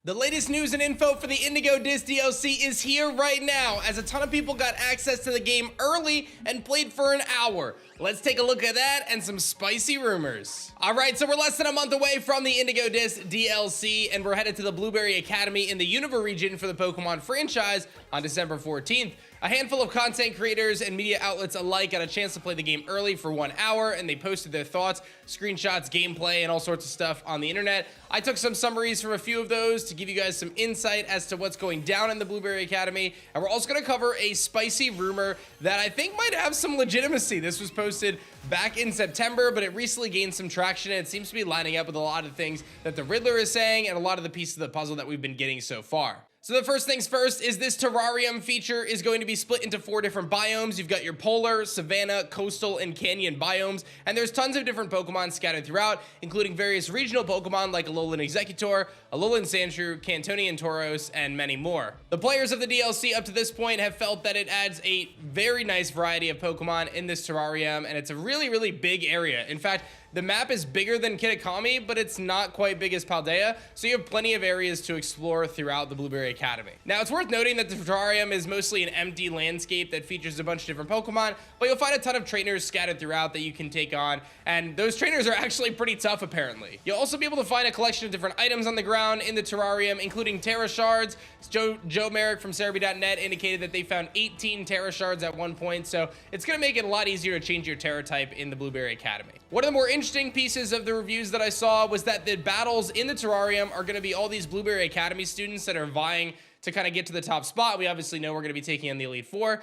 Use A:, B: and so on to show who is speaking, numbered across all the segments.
A: The latest news and info for the Indigo Disk DLC is here right now, as a ton of people got access to the game early and played for an hour. Let's take a look at that and some spicy rumors. All right, so we're less than a month away from the Indigo Disk DLC, and we're headed to the Blueberry Academy in the Unova region for the Pokemon franchise on December 14th. A handful of content creators and media outlets alike got a chance to play the game early for 1 hour, and they posted their thoughts, screenshots, gameplay, and all sorts of stuff on the internet. I took some summaries from a few of those to give you guys some insight as to what's going down in the Blueberry Academy, and we're also going to cover a spicy rumor that I think might have some legitimacy. This was posted back in September, but it recently gained some traction, and it seems to be lining up with a lot of things that the Riddler is saying and a lot of the pieces of the puzzle that we've been getting so far. So the first things first is this terrarium feature is going to be split into 4 different biomes. You've got your polar, savanna, coastal, and canyon biomes, and there's tons of different Pokemon scattered throughout, including various regional Pokemon like Alolan Exeggutor, Alolan Sandshrew, Cantonian Tauros, and many more. The players of the DLC up to this point have felt that it adds a very nice variety of Pokemon in this terrarium, and it's a really big area. In fact, the map is bigger than Kitakami, but it's not quite big as Paldea, so you have plenty of areas to explore throughout the Blueberry Academy. Now, it's worth noting that the terrarium is mostly an empty landscape that features a bunch of different Pokemon, but you'll find a ton of trainers scattered throughout that you can take on, and those trainers are actually pretty tough, apparently. You'll also be able to find a collection of different items on the ground in the terrarium, including Terra Shards. Joe Merrick from Cerebi.net indicated that they found 18 Terra Shards at one point, so it's going to make it a lot easier to change your Terra type in the Blueberry Academy. One of the more interesting pieces of the reviews that I saw was that the battles in the terrarium are going to be all these Blueberry Academy students that are vying to kind of get to the top spot. We obviously know we're going to be taking on the Elite Four,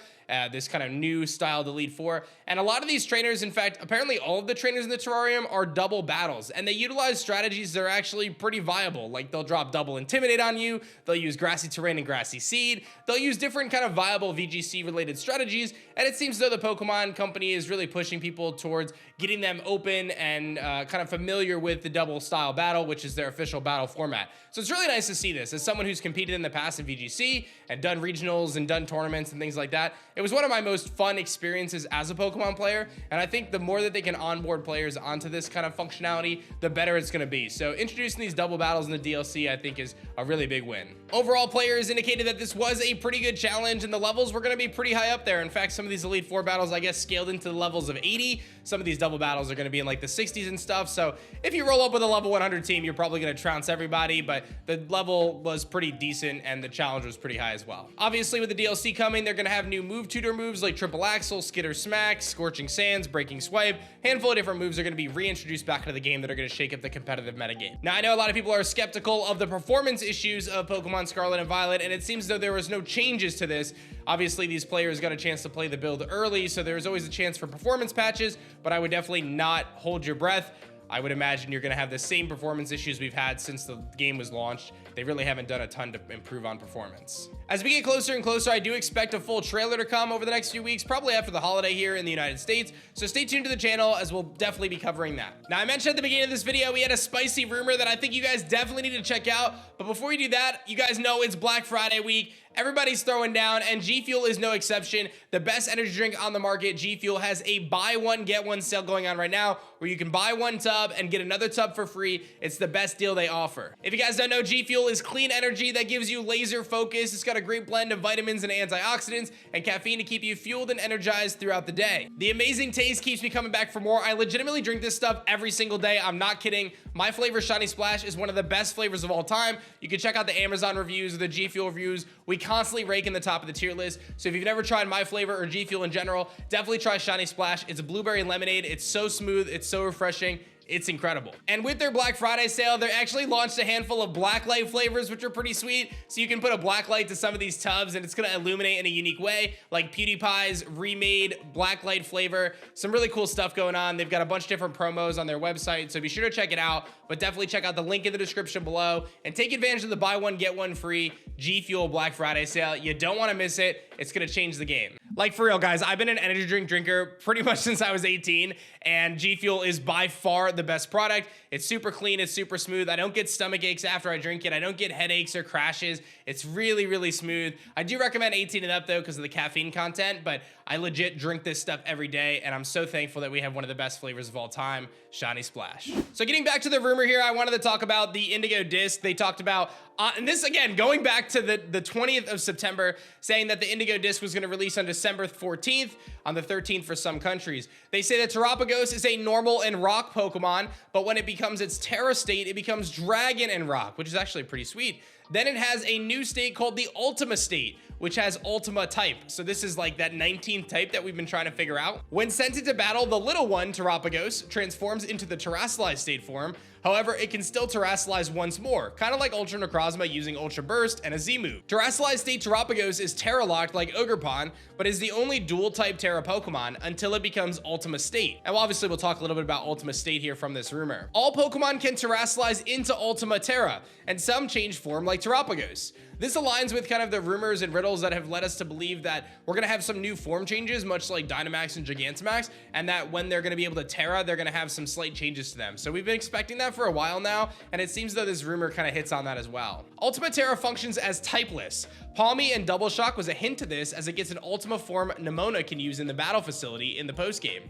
A: this kind of new styled Elite Four. And a lot of these trainers, in fact, apparently all of the trainers in the terrarium are double battles, and they utilize strategies that are actually pretty viable. Like, they'll drop double Intimidate on you, they'll use Grassy Terrain and Grassy Seed, they'll use different kind of viable VGC related strategies, and it seems as though the Pokemon company is really pushing people towards getting them open and kind of familiar with the double style battle, which is their official battle format. So it's really nice to see this. As someone who's competed in the past in VGC and done regionals and done tournaments and things like that, it was one of my most fun experiences as a Pokemon player, and I think the more that they can onboard players onto this kind of functionality, the better it's going to be. So introducing these double battles in the DLC, I think, is a really big win. Overall, players indicated that this was a pretty good challenge, and the levels were going to be pretty high up there. In fact, some of these Elite Four battles, I guess, scaled into the levels of 80. Some of these double battles are going to be in like the 60s and stuff. So if you roll up with a level 100 team, you're probably going to trounce everybody, but the level was pretty decent and the challenge was pretty high as well. Obviously, with the DLC coming, they're going to have new move tutor moves like Triple Axle, Skitter Smack, Scorching Sands, Breaking Swipe. Handful of different moves are going to be reintroduced back into the game that are going to shake up the competitive metagame. Now, I know a lot of people are skeptical of the performance issues of Pokemon Scarlet and Violet, and it seems as though there was no changes to this. Obviously, these players got a chance to play the build early, so there's always a chance for performance patches, but I would definitely not hold your breath. I would imagine you're going to have the same performance issues we've had since the game was launched. They really haven't done a ton to improve on performance. As we get closer and closer, I do expect a full trailer to come over the next few weeks, probably after the holiday here in the United States. So stay tuned to the channel, as we'll definitely be covering that. Now, I mentioned at the beginning of this video, we had a spicy rumor that I think you guys definitely need to check out. But before we do that, you guys know it's Black Friday week. Everybody's throwing down, and G Fuel is no exception. The best energy drink on the market, G Fuel, has a buy one, get one sale going on right now, where you can buy one tub and get another tub for free. It's the best deal they offer. If you guys don't know, G Fuel is clean energy that gives you laser focus. It's got a great blend of vitamins and antioxidants and caffeine to keep you fueled and energized throughout the day. The amazing taste keeps me coming back for more. I legitimately drink this stuff every single day. I'm not kidding. My flavor, Shiny Splash, is one of the best flavors of all time. You can check out the Amazon reviews or the G Fuel reviews. We constantly rake in the top of the tier list. So if you've never tried my flavor or G Fuel in general, definitely try Shiny Splash. It's a blueberry lemonade. It's so smooth. It's so refreshing. It's incredible. And with their Black Friday sale, they actually launched a handful of blacklight flavors, which are pretty sweet. So you can put a blacklight to some of these tubs and it's gonna illuminate in a unique way, like PewDiePie's remade blacklight flavor. Some really cool stuff going on. They've got a bunch of different promos on their website, so be sure to check it out. But definitely check out the link in the description below and take advantage of the buy one, get one free G Fuel Black Friday sale. You don't wanna miss it. It's gonna change the game. Like, for real, guys, I've been an energy drink drinker pretty much since I was 18, and G Fuel is by far the best product. It's super clean, it's super smooth. I don't get stomach aches after I drink it. I don't get headaches or crashes. It's really smooth. I do recommend 18 and up though because of the caffeine content, but I legit drink this stuff every day, and I'm so thankful that we have one of the best flavors of all time, Shiny Splash. So getting back to the rumor here, I wanted to talk about the Indigo Disk. They talked about And this, again, going back to the 20th of September, saying that the Indigo Disk was going to release on December 14th, on the 13th for some countries. They say that Terapagos is a normal and rock Pokemon, but when it becomes its Terra state, it becomes dragon and rock, which is actually pretty sweet. Then it has a new state called the Ultima state, which has Ultima type. So this is like that 19th type that we've been trying to figure out. When sent into battle, the little one, Terapagos, transforms into the Terraslized state form. However, it can still Terrasilize once more, kind of like Ultra Necrozma using Ultra Burst and a Z move. Terrasilized state Terapagos is Terra locked like Ogerpon, but is the only dual type Terra Pokemon until it becomes Ultima state. And obviously we'll talk a little bit about Ultima state here from this rumor. All Pokemon can Terrasilize into Ultima Terra, and some change form like Terapagos. This aligns with kind of the rumors and riddles that have led us to believe that we're going to have some new form changes, much like Dynamax and Gigantamax, and that when they're going to be able to Terra, they're going to have some slight changes to them. So we've been expecting that for a while now, and it seems though this rumor kind of hits on that as well. Ultima Terra functions as typeless. Palmy and Double Shock was a hint to this, as it gets an Ultima form Nemona can use in the battle facility in the postgame.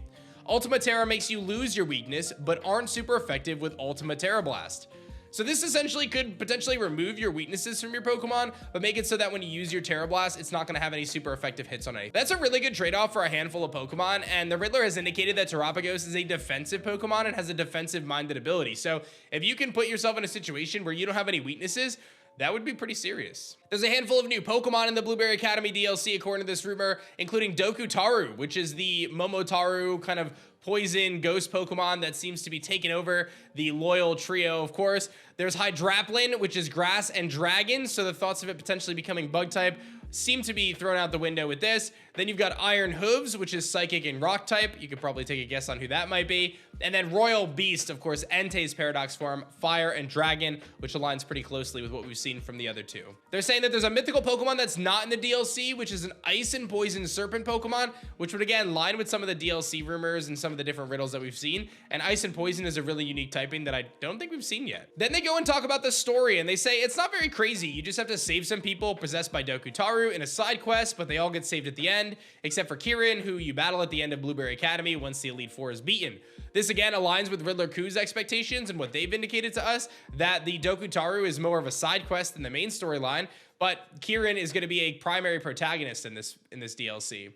A: Ultima Terra makes you lose your weakness, but aren't super effective with Ultima Terra Blast. So this essentially could potentially remove your weaknesses from your Pokemon, but make it so that when you use your Terra Blast, it's not going to have any super effective hits on anything. That's a really good trade-off for a handful of Pokemon, and the Riddler has indicated that Terapagos is a defensive Pokemon and has a defensive-minded ability. So if you can put yourself in a situation where you don't have any weaknesses, that would be pretty serious. There's a handful of new Pokemon in the Blueberry Academy DLC, according to this rumor, including Dokutaru, which is the Momotaru kind of poison ghost Pokemon that seems to be taking over the loyal trio, of course. There's Hydraplin, which is grass and dragon, so the thoughts of it potentially becoming bug type seem to be thrown out the window with this. Then you've got Iron Hooves, which is psychic and rock type. You could probably take a guess on who that might be. And then Royal Beast, of course, Entei's paradox form, fire and dragon, which aligns pretty closely with what we've seen from the other two. They're saying that there's a mythical Pokemon that's not in the DLC, which is an ice and poison serpent Pokemon, which would again line with some of the DLC rumors and some of the different riddles that we've seen. And ice and poison is a really unique typing that I don't think we've seen yet. Then they go and talk about the story, and they say it's not very crazy. You just have to save some people possessed by Dokutaru in a side quest, but they all get saved at the end, except for Kieran, who you battle at the end of Blueberry Academy once the Elite Four is beaten. This again aligns with Riddler Ku's expectations and what they've indicated to us, that the Dokutaru is more of a side quest than the main storyline, but Kieran is going to be a primary protagonist in this DLC.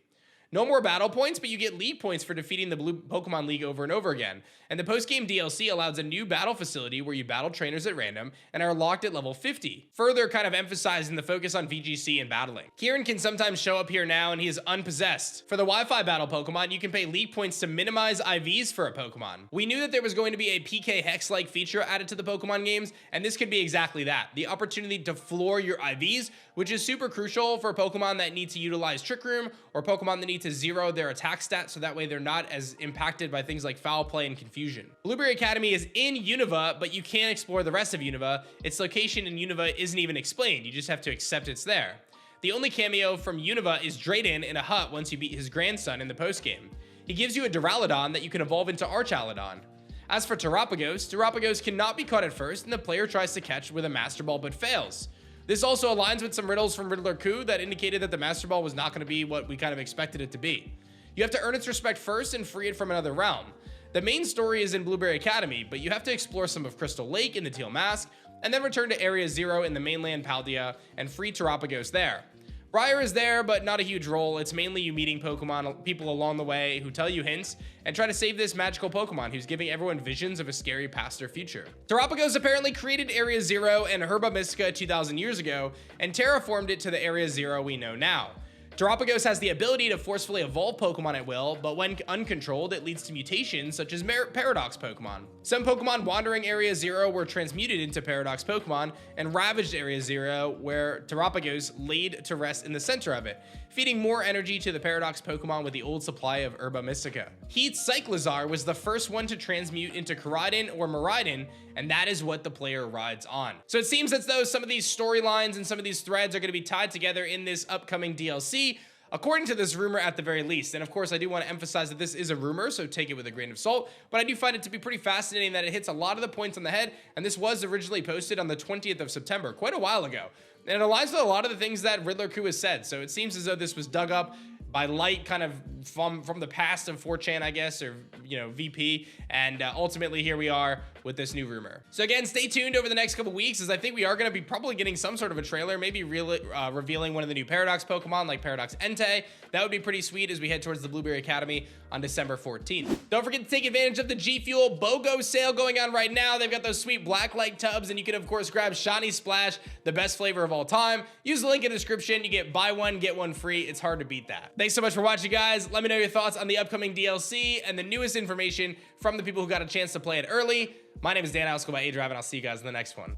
A: No more battle points, but you get league points for defeating the Blue Pokemon League over and over again. And the post-game DLC allows a new battle facility where you battle trainers at random and are locked at level 50, further kind of emphasizing the focus on VGC and battling. Kieran can sometimes show up here now, and he is unpossessed. For the Wi-Fi battle Pokemon, you can pay league points to minimize IVs for a Pokemon. We knew that there was going to be a PK Hex-like feature added to the Pokemon games, and this could be exactly that, the opportunity to floor your IVs, which is super crucial for Pokemon that need to utilize Trick Room, or Pokemon that need to zero their attack stats so that way they're not as impacted by things like foul play and confusion. Blueberry Academy is in Unova, but you can't explore the rest of Unova. Its location in Unova isn't even explained. You just have to accept it's there. The only cameo from Unova is Drayden in a hut once you beat his grandson in the postgame. He gives you a Duraludon that you can evolve into Archaludon. As for Terapagos, Terapagos cannot be caught at first, and the player tries to catch with a Master Ball but fails. This also aligns with some riddles from Riddler Ku that indicated that the Master Ball was not going to be what we kind of expected it to be. You have to earn its respect first and free it from another realm. The main story is in Blueberry Academy, but you have to explore some of Crystal Lake in the Teal Mask, and then return to Area 0 in the mainland Paldea and free Terapagos there. Briar is there, but not a huge role. It's mainly you meeting people along the way who tell you hints and try to save this magical Pokemon who's giving everyone visions of a scary past or future. Terapagos apparently created Area 0 and Herba Mystica 2,000 years ago and terraformed it to the Area 0 we know now. Terapagos has the ability to forcefully evolve Pokemon at will, but when uncontrolled, it leads to mutations such as Paradox Pokemon. Some Pokemon wandering Area 0 were transmuted into Paradox Pokemon and ravaged Area 0, where Terapagos laid to rest in the center of it, feeding more energy to the Paradox Pokemon with the old supply of Herba Mystica. Heat's Cyclizar was the first one to transmute into Koraidon or Miraidon, and that is what the player rides on. So it seems as though some of these storylines and some of these threads are going to be tied together in this upcoming DLC, according to this rumor at the very least. And of course, I do want to emphasize that this is a rumor, so take it with a grain of salt, but I do find it to be pretty fascinating that it hits a lot of the points on the head, and this was originally posted on the 20th of September, quite a while ago. And it aligns with a lot of the things that Riddler Ku has said, so it seems as though this was dug up by Light, kind of from the past of 4chan, I guess, or, you know, VP. And ultimately, here we are with this new rumor. So again, stay tuned over the next couple weeks, as I think we are going to be probably getting some sort of a trailer, maybe revealing one of the new Paradox Pokemon, like Paradox Entei. That would be pretty sweet as we head towards the Blueberry Academy on December 14th. Don't forget to take advantage of the G Fuel BOGO sale going on right now. They've got those sweet Blacklight tubs, and you can, of course, grab Shiny Splash, the best flavor of all time. Use the link in the description. You get buy one, get one free. It's hard to beat that. Thanks so much for watching, guys. Let me know your thoughts on the upcoming DLC and the newest information from the people who got a chance to play it early. My name is Dan Alsco by A-Drive, and I'll see you guys in the next one.